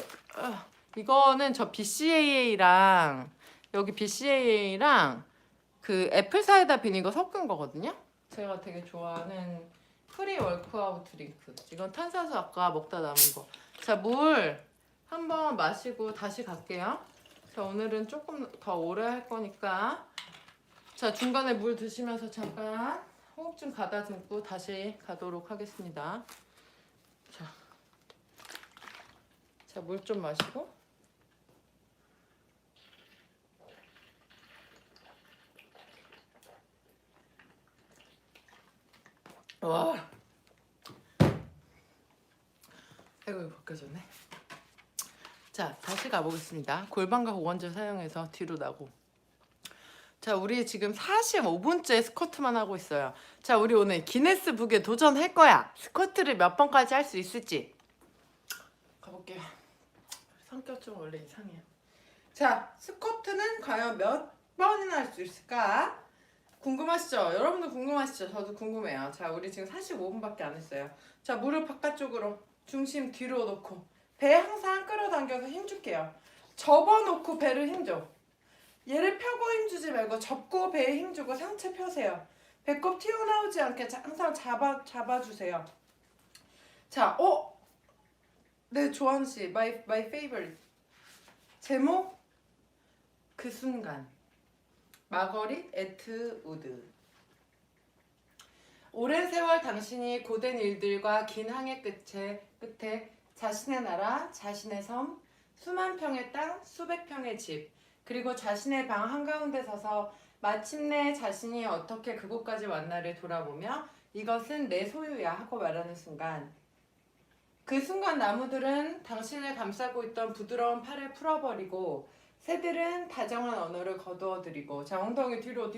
이거는 저 BCAA랑 여기 BCAA랑 그 애플 사이다 비니거 섞은 거거든요. 제가 되게 좋아하는 프리 월크아웃 드링크. 이건 탄산수 아까 먹다 남은 거. 자, 물 한번 마시고 다시 갈게요. 자, 오늘은 조금 더 오래 할 거니까 자, 중간에 물 드시면서 잠깐 호흡 좀 가다듬고 다시 가도록 하겠습니다. 자, 물 좀 마시고 와, 아이고 벗겨졌네. 자, 다시 가보겠습니다. 골반과 고관절 사용해서 뒤로 나고. 자, 우리 지금 45분째 스쿼트만 하고 있어요. 자, 우리 오늘 기네스북에 도전할 거야. 스쿼트를 몇 번까지 할 수 있을지 가볼게요. 성격 좀 원래 이상해요. 자, 스쿼트는 과연 몇 번이나 할 수 있을까? 궁금하시죠? 여러분도 궁금하시죠? 저도 궁금해요. 자, 우리 지금 45분밖에 안 했어요. 자, 무릎 바깥쪽으로 중심 뒤로 놓고 배 항상 끌어당겨서 힘줄게요. 접어놓고 배를 힘줘. 얘를 펴고 힘주지 말고 접고 배에 힘주고 상체 펴세요. 배꼽 튀어나오지 않게 항상 잡아주세요. 자, 네, 조항씨, my favorite. 제목, 그 순간. 마거릿 애트우드. 오랜 세월 당신이 고된 일들과 긴 항해 끝에 자신의 나라, 자신의 섬, 수만 평의 땅, 수백 평의 집, 그리고 자신의 방 한가운데 서서 마침내 자신이 어떻게 그곳까지 왔나를 돌아보며 이것은 내 소유야 하고 말하는 순간, 그 순간 나무들은 당신을 감싸고 있던 부드러운 팔을 풀어버리고 새들은 다정한 언어를 거두어들이고, 자, 엉덩이 뒤로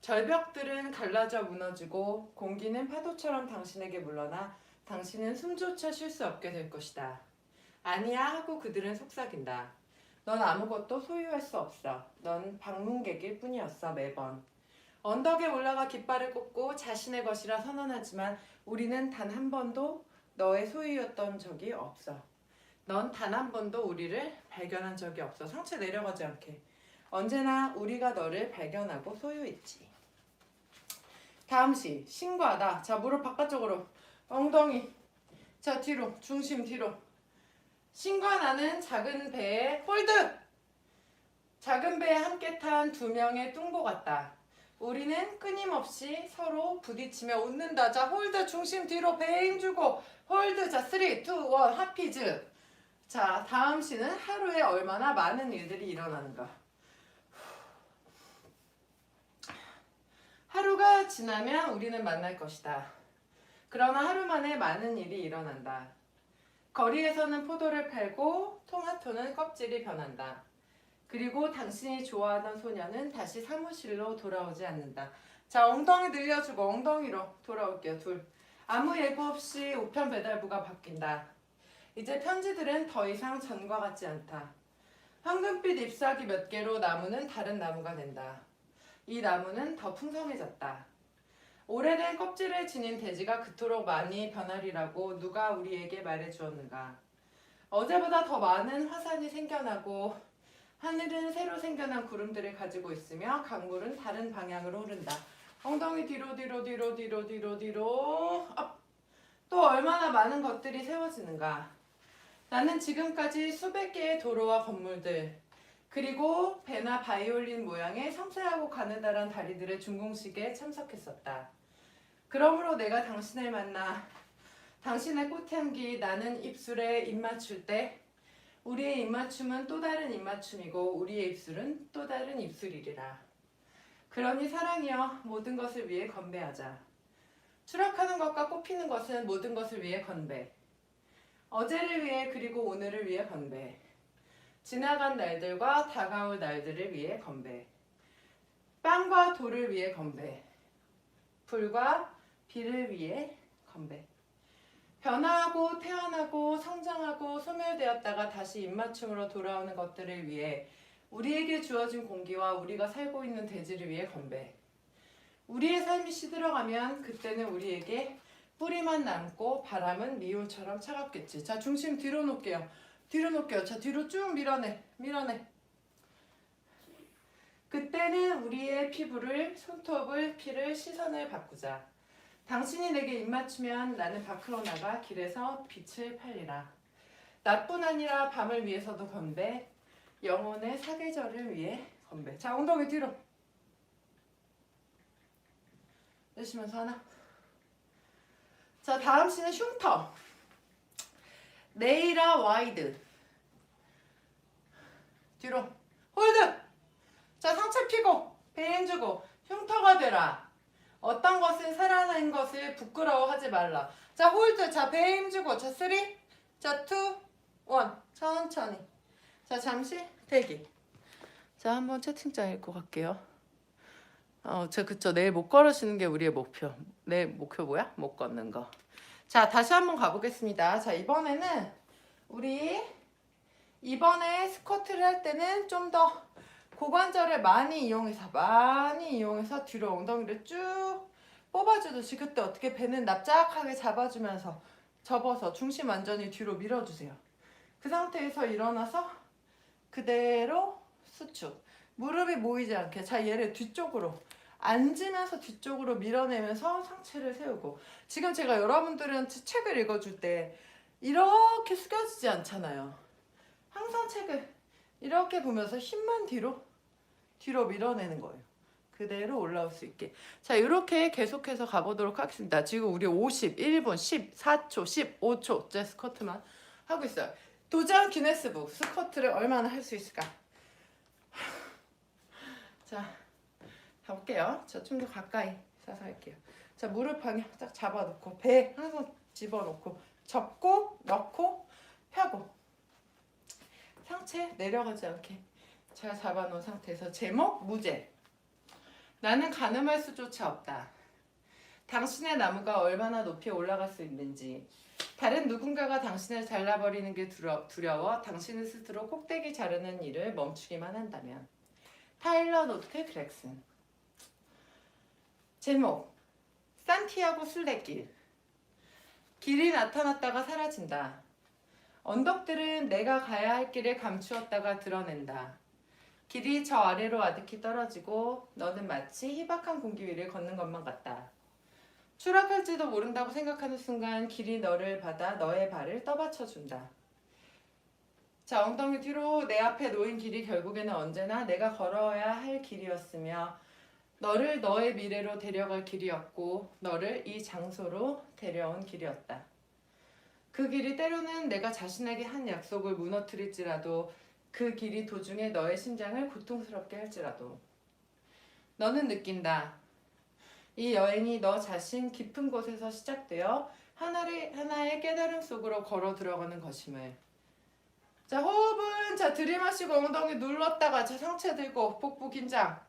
절벽들은 갈라져 무너지고 공기는 파도처럼 당신에게 물러나 당신은 숨조차 쉴 수 없게 될 것이다. 아니야 하고 그들은 속삭인다. 넌 아무것도 소유할 수 없어. 넌 방문객일 뿐이었어 매번. 언덕에 올라가 깃발을 꽂고 자신의 것이라 선언하지만 우리는 단 한 번도 너의 소유였던 적이 없어. 넌 단 한 번도 우리를 발견한 적이 없어. 상체 내려가지 않게. 언제나 우리가 너를 발견하고 소유했지. 다음 시 신고하다. 자, 무릎 바깥쪽으로. 엉덩이. 자, 뒤로. 중심 뒤로. 신과 나는 작은 배에 홀드! 작은 배에 함께 탄 두 명의 뚱보 같다. 우리는 끊임없이 서로 부딪히며 웃는다. 자, 홀드, 중심 뒤로, 배에 힘주고 홀드. 자, 3, 2, 1, 하피즈. 자, 다음 시는 하루에 얼마나 많은 일들이 일어나는가. 하루가 지나면 우리는 만날 것이다. 그러나 하루 만에 많은 일이 일어난다. 거리에서는 포도를 팔고 토마토는 껍질이 변한다. 그리고 당신이 좋아하던 소녀는 다시 사무실로 돌아오지 않는다. 자, 엉덩이 늘려주고 엉덩이로 돌아올게요. 둘. 아무 예고 없이 우편 배달부가 바뀐다. 이제 편지들은 더 이상 전과 같지 않다. 황금빛 잎사귀 몇 개로 나무는 다른 나무가 된다. 이 나무는 더 풍성해졌다. 오래된 껍질을 지닌 돼지가 그토록 많이 변하리라고 누가 우리에게 말해주었는가. 어제보다 더 많은 화산이 생겨나고 하늘은 새로 생겨난 구름들을 가지고 있으며 강물은 다른 방향으로 흐른다. 엉덩이 뒤로 업. 또 얼마나 많은 것들이 세워지는가. 나는 지금까지 수백 개의 도로와 건물들, 그리고 배나 바이올린 모양의 섬세하고 가느다란 다리들의 준공식에 참석했었다. 그러므로 내가 당신을 만나 당신의 꽃향기 나는 입술에 입맞출 때 우리의 입맞춤은 또 다른 입맞춤이고 우리의 입술은 또 다른 입술이리라. 그러니 사랑이여 모든 것을 위해 건배하자. 추락하는 것과 꽃피는 것은 모든 것을 위해 건배. 어제를 위해 그리고 오늘을 위해 건배. 지나간 날들과 다가올 날들을 위해 건배. 빵과 돌을 위해 건배. 불과 비를 위해 건배. 변화하고 태어나고 성장하고 소멸되었다가 다시 입맞춤으로 돌아오는 것들을 위해 우리에게 주어진 공기와 우리가 살고 있는 대지를 위해 건배. 우리의 삶이 시들어가면 그때는 우리에게 뿌리만 남고 바람은 미울처럼 차갑겠지. 자, 중심 뒤로 놓을게요. 뒤로 놓을게요. 자, 뒤로 쭉 밀어내. 밀어내. 그때는 우리의 피부를, 손톱을, 피를, 시선을 바꾸자. 당신이 내게 입맞추면 나는 밖으로 나가 길에서 빛을 팔리라. 낮뿐 아니라 밤을 위해서도 건배. 영혼의 사계절을 위해 건배. 자, 엉덩이 뒤로. 내쉬면서 하나. 자, 다음 시는 흉터. 네이라 와이드. 뒤로. 홀드. 자, 상체 피고 배 힘주고 흉터가 되라. 어떤 것은 살아난 것을 부끄러워하지 말라. 자, 홀드. 자, 배 힘주고. 자, 3. 자, 2. 1. 천천히. 자, 잠시 대기. 자, 한번 채팅창 읽고 갈게요. 그쵸. 내일 못 걸으시는 게 우리의 목표. 내일 목표 뭐야? 못 걷는 거. 자, 다시 한번 가보겠습니다. 자, 이번에 스쿼트를 할 때는 좀 더 고관절을 많이 이용해서 뒤로 엉덩이를 쭉 뽑아주듯이 그때 어떻게 배는 납작하게 잡아주면서 접어서 중심 완전히 뒤로 밀어주세요. 그 상태에서 일어나서 그대로 수축. 무릎이 모이지 않게. 자, 얘를 뒤쪽으로 앉으면서 뒤쪽으로 밀어내면서 상체를 세우고. 지금 제가 여러분들한테 책을 읽어줄 때 이렇게 숙여지지 않잖아요. 항상 책을 이렇게 보면서 힘만 뒤로 밀어내는 거예요. 그대로 올라올 수 있게. 자, 이렇게 계속해서 가보도록 하겠습니다. 지금 우리 51분 14초 15초째 스쿼트만 하고 있어요. 도전 기네스북. 스쿼트를 얼마나 할 수 있을까? 자, 가볼게요. 자, 좀 더 가까이 서서 할게요. 자, 무릎 방향 딱 잡아놓고 배 항상 집어넣고 접고 넣고 펴고 상체 내려가지 않게 잘 잡아놓은 상태에서 제목 무죄. 나는 가늠할 수조차 없다. 당신의 나무가 얼마나 높이 올라갈 수 있는지, 다른 누군가가 당신을 잘라버리는 게 두려워 당신을 스스로 꼭대기 자르는 일을 멈추기만 한다면. 타일러 노트 그렉슨. 제목 산티아고 순례길. 길이 나타났다가 사라진다. 언덕들은 내가 가야 할 길을 감추었다가 드러낸다. 길이 저 아래로 아득히 떨어지고 너는 마치 희박한 공기 위를 걷는 것만 같다. 추락할지도 모른다고 생각하는 순간 길이 너를 받아 너의 발을 떠받쳐준다. 자, 엉덩이 뒤로. 내 앞에 놓인 길이 결국에는 언제나 내가 걸어야 할 길이었으며 너를 너의 미래로 데려갈 길이었고 너를 이 장소로 데려온 길이었다. 그 길이 때로는 내가 자신에게 한 약속을 무너뜨릴지라도, 그 길이 도중에 너의 심장을 고통스럽게 할지라도 너는 느낀다. 이 여행이 너 자신 깊은 곳에서 시작되어 하나의 깨달음 속으로 걸어 들어가는 것임을. 자, 호흡은 자 들이마시고 엉덩이 눌렀다가 자 상체 들고 복부 긴장.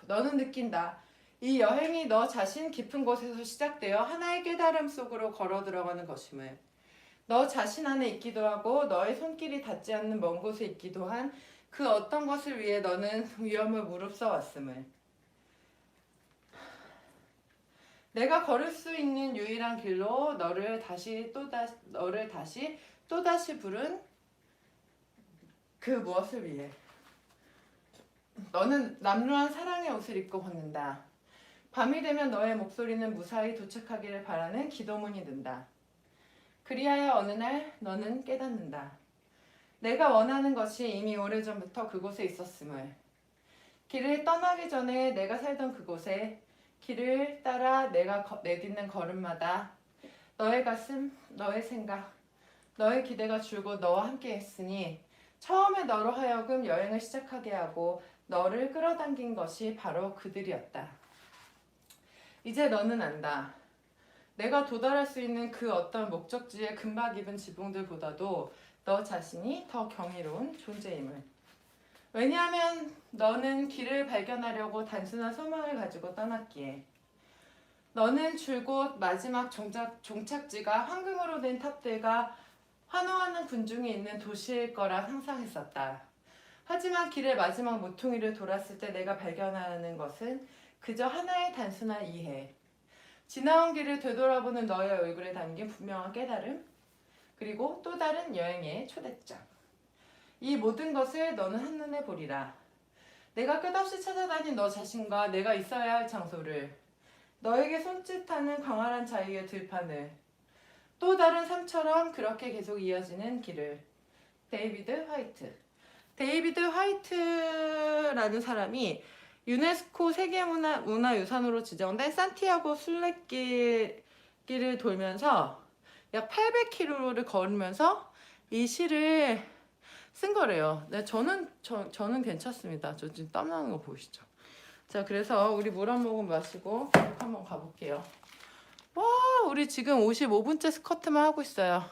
너는 느낀다. 이 여행이 너 자신 깊은 곳에서 시작되어 하나의 깨달음 속으로 걸어 들어가는 것임을. 너 자신 안에 있기도 하고 너의 손길이 닿지 않는 먼 곳에 있기도 한 그 어떤 것을 위해 너는 위험을 무릅써 왔음을. 내가 걸을 수 있는 유일한 길로 너를 다시 또다시 부른 그 무엇을 위해. 너는 남루한 사랑의 옷을 입고 걷는다. 밤이 되면 너의 목소리는 무사히 도착하기를 바라는 기도문이 든다. 그리하여 어느 날 너는 깨닫는다. 내가 원하는 것이 이미 오래전부터 그곳에 있었음을. 길을 떠나기 전에 내가 살던 그곳에 길을 따라 내가 내딛는 걸음마다 너의 가슴, 너의 생각, 너의 기대가 줄고 너와 함께 했으니 처음에 너로 하여금 여행을 시작하게 하고 너를 끌어당긴 것이 바로 그들이었다. 이제 너는 안다. 내가 도달할 수 있는 그 어떤 목적지에 금방 입은 지붕들보다도 너 자신이 더 경이로운 존재임을. 왜냐하면 너는 길을 발견하려고 단순한 소망을 가지고 떠났기에. 너는 줄곧 마지막 종착지가 황금으로 된 탑들과 환호하는 군중이 있는 도시일 거라 상상했었다. 하지만 길의 마지막 모퉁이를 돌았을 때 내가 발견하는 것은 그저 하나의 단순한 이해. 지나온 길을 되돌아보는 너의 얼굴에 담긴 분명한 깨달음, 그리고 또 다른 여행의 초대장. 이 모든 것을 너는 한눈에 보리라. 내가 끝없이 찾아다닌 너 자신과 내가 있어야 할 장소를, 너에게 손짓하는 광활한 자유의 들판을, 또 다른 삶처럼 그렇게 계속 이어지는 길을. 데이비드 화이트. 데이비드 화이트라는 사람이 유네스코 세계문화유산으로 지정된 산티아고 순례길을 돌면서 약 800km를 걸으면서 이 시를 쓴 거래요. 네, 저는 괜찮습니다. 저 지금 땀나는 거 보이시죠? 자, 그래서 우리 물 한 모금 마시고 한번 가볼게요. 와, 우리 지금 55분째 스쿼트만 하고 있어요.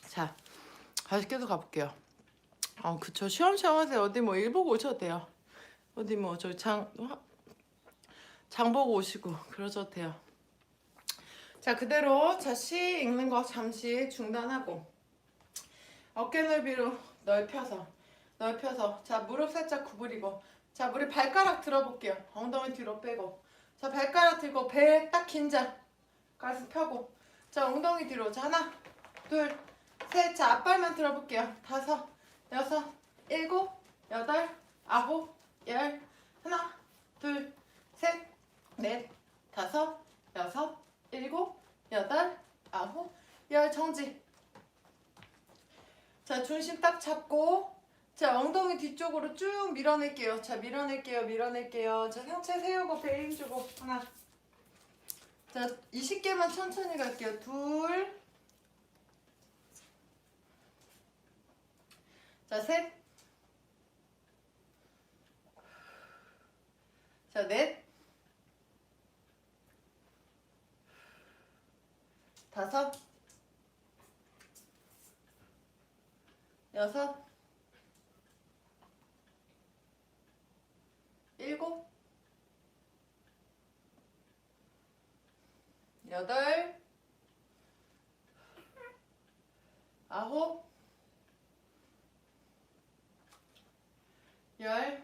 자, 다시 계속 가볼게요. 그쵸. 쉬엄쉬엄 하세요. 어디 뭐 일 보고 오셔도 돼요. 어디 뭐 저기 장 보고 오시고 그러셔도 돼요. 자, 그대로 자, 시 읽는 거 잠시 중단하고 어깨 넓이로 넓혀서 자, 무릎 살짝 구부리고 자, 우리 발가락 들어볼게요. 엉덩이 뒤로 빼고 자, 발가락 들고 배 딱 긴장, 가슴 펴고 자, 엉덩이 뒤로 자, 하나 둘 셋, 자, 앞발만 들어볼게요. 5, 6, 7, 8, 9, 10 하나 둘 셋 넷 5, 6, 7, 8, 9, 10 정지. 자, 중심 딱 잡고 자, 엉덩이 뒤쪽으로 쭉 밀어낼게요. 자, 밀어낼게요. 자, 상체 세우고 배 힘주고 하나. 자, 20개만 천천히 갈게요. 둘. 자, 셋. 자, 넷. 5. 6. 7. 8. 9. 10.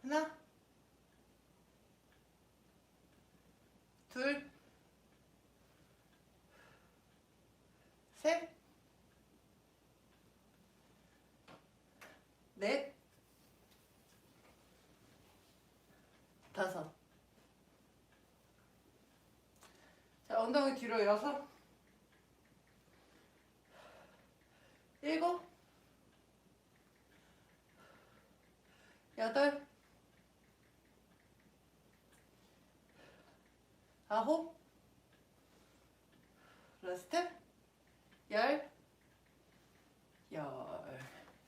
하나. 둘. 셋. 넷. 5. 자, 엉덩이 뒤로 6. 7. 8. 9. 라스트.